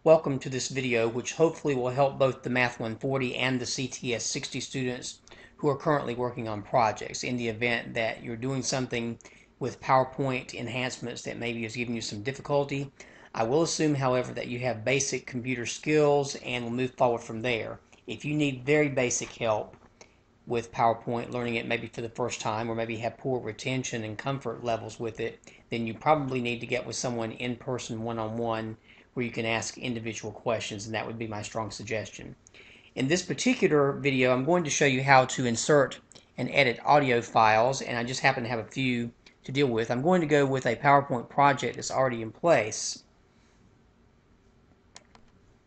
Welcome to this video, which hopefully will help both the Math 140 and the CTS 60 students who are currently working on projects in the event that you're doing something with PowerPoint enhancements that maybe is giving you some difficulty. I will assume, however, that you have basic computer skills and will move forward from there. If you need very basic help with PowerPoint, learning it maybe for the first time, or maybe have poor retention and comfort levels with it, then you probably need to get with someone in person, one-on-one, where you can ask individual questions, and that would be my strong suggestion. In this particular video, I'm going to show you how to insert and edit audio files, and I just happen to have a few to deal with. I'm going to go with a PowerPoint project that's already in place,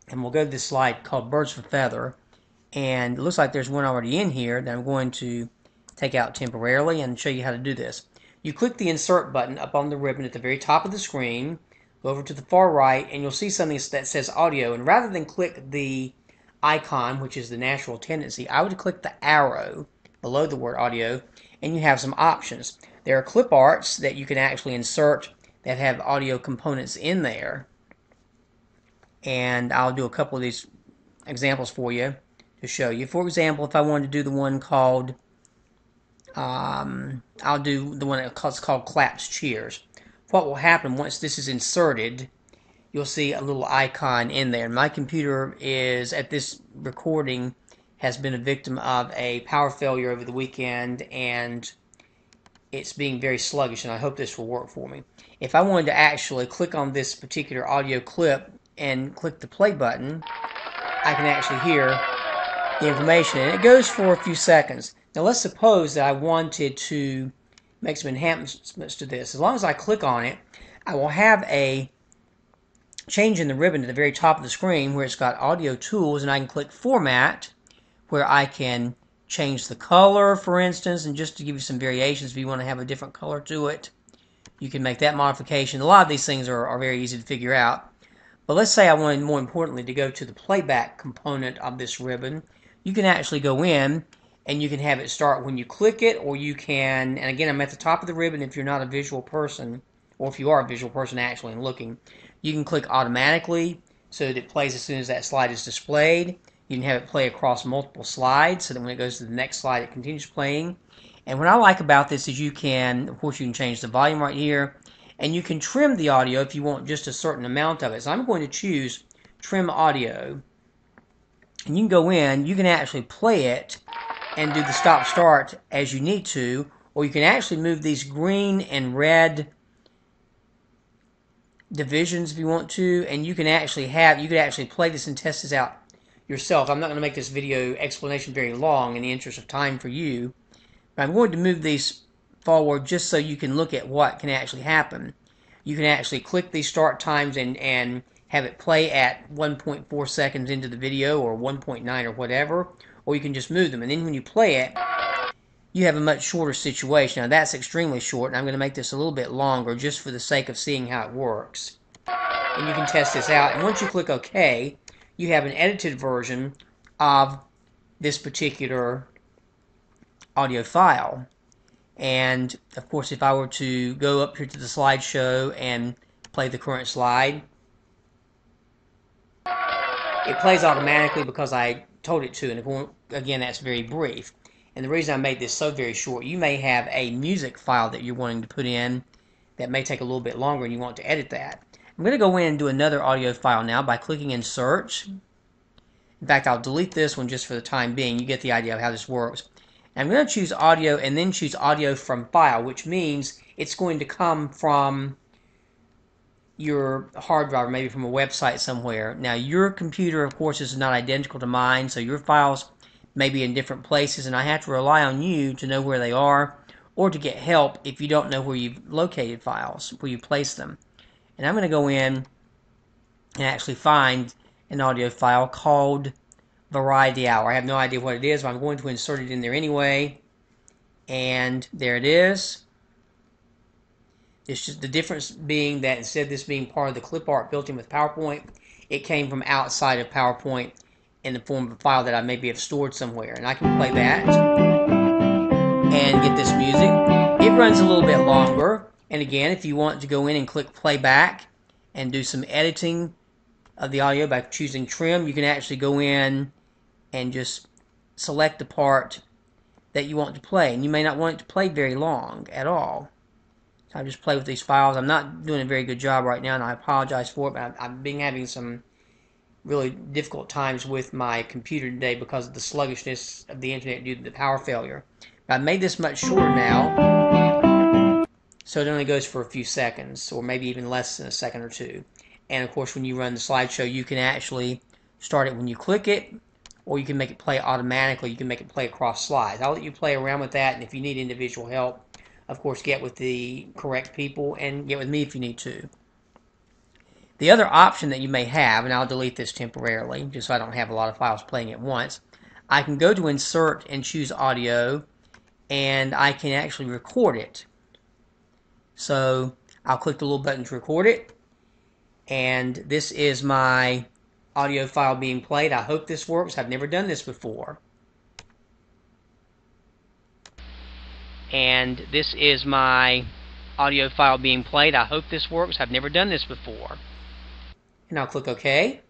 and we'll go to this slide called Birds of a Feather, and it looks like there's one already in here that I'm going to take out temporarily and show you how to do this. You click the Insert button up on the ribbon at the very top of the screen, go over to the far right, and you'll see something that says Audio, and rather than click the icon, which is the natural tendency, I would click the arrow below the word Audio, and you have some options. There are clip arts that you can actually insert that have audio components in there, and I'll do a couple of these examples for you to show you. For example, if I wanted to do the one called, I'll do the one that's called Claps Cheers. What will happen once this is inserted, you'll see a little icon in there. My computer is, at this recording, has been a victim of a power failure over the weekend, and it's being very sluggish, and I hope this will work for me. If I wanted to actually click on this particular audio clip and click the play button, I can actually hear the information, and it goes for a few seconds. Now let's suppose that I wanted to make some enhancements to this. As long as I click on it, I will have a change in the ribbon at the very top of the screen where it's got audio tools, and I can click Format, where I can change the color, for instance, and just to give you some variations, if you want to have a different color to it, you can make that modification. A lot of these things are very easy to figure out. But let's say I wanted, more importantly, to go to the playback component of this ribbon. You can actually go in and you can have it start when you click it, or you can, and again, I'm at the top of the ribbon if you're not a visual person, or if you are a visual person actually and looking, you can click automatically so that it plays as soon as that slide is displayed. You can have it play across multiple slides so that when it goes to the next slide it continues playing. And what I like about this is you can, of course, you can change the volume right here, and you can trim the audio if you want just a certain amount of it. So I'm going to choose Trim Audio, and you can go in, you can actually play it and do the stop-start as you need to, or you can actually move these green and red divisions if you want to, and you can actually play this and test this out yourself. I'm not going to make this video explanation very long in the interest of time for you, but I'm going to move these forward just so you can look at what can actually happen. You can actually click these start times and have it play at 1.4 seconds into the video, or 1.9 or whatever, or you can just move them, and then when you play it, you have a much shorter situation. Now that's extremely short, and I'm going to make this a little bit longer just for the sake of seeing how it works. And you can test this out, and once you click OK, you have an edited version of this particular audio file. And of course, if I were to go up here to the slideshow and play the current slide, it plays automatically because I told it to, and again, that's very brief. And the reason I made this so very short, you may have a music file that you're wanting to put in that may take a little bit longer and you want to edit that. I'm going to go in and do another audio file now by clicking Insert. In fact, I'll delete this one just for the time being. You get the idea of how this works. And I'm going to choose Audio and then choose Audio from File, which means it's going to come from your hard drive, or maybe from a website somewhere. Now, your computer, of course, is not identical to mine, so your files may be in different places, and I have to rely on you to know where they are, or to get help if you don't know where you've located files, where you place them. And I'm going to go in and actually find an audio file called Variety Hour. I have no idea what it is, but I'm going to insert it in there anyway. And there it is. It's just the difference being that instead of this being part of the clip art built in with PowerPoint, it came from outside of PowerPoint in the form of a file that I maybe have stored somewhere. And I can play that and get this music. It runs a little bit longer. And again, if you want to go in and click Playback and do some editing of the audio by choosing trim. You can actually go in and just select the part that you want to play, and you may not want it to play very long at all. So I just play with these files. I'm not doing a very good job right now, and I apologize for it, but I've been having some really difficult times with my computer today because of the sluggishness of the internet due to the power failure. But I made this much shorter now, so it only goes for a few seconds, or maybe even less than a second or two. And of course, when you run the slideshow, you can actually start it when you click it, or you can make it play automatically. You can make it play across slides. I'll let you play around with that, and if you need individual help, of course, get with the correct people, and get with me if you need to. The other option that you may have, and I'll delete this temporarily, just so I don't have a lot of files playing at once, I can go to Insert and choose Audio, and I can actually record it. So I'll click the little button to record it, and this is my audio file being played. I hope this works. I've never done this before. And this is my audio file being played. I hope this works. I've never done this before. And I'll click OK.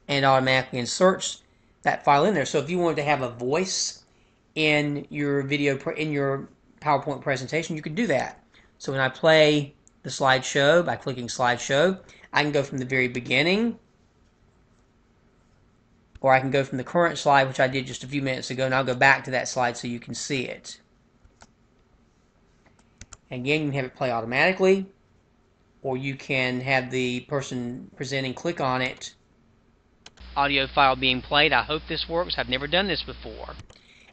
And it automatically inserts that file in there. So if you wanted to have a voice in your in your PowerPoint presentation, you could do that. So when I play the slideshow by clicking slideshow, I can go from the very beginning, or I can go from the current slide, which I did just a few minutes ago, and I'll go back to that slide so you can see it. Again, you can have it play automatically, or you can have the person presenting click on it. Audio file being played. I hope this works. I've never done this before.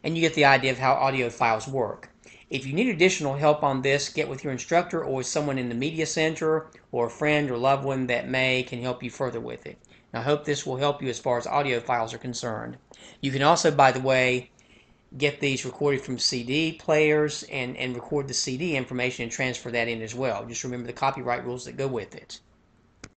And you get the idea of how audio files work. If you need additional help on this, get with your instructor or with someone in the media center or a friend or loved one that can help you further with it. And I hope this will help you as far as audio files are concerned. You can also, by the way, get these recorded from CD players and record the CD information and transfer that in as well. Just remember the copyright rules that go with it.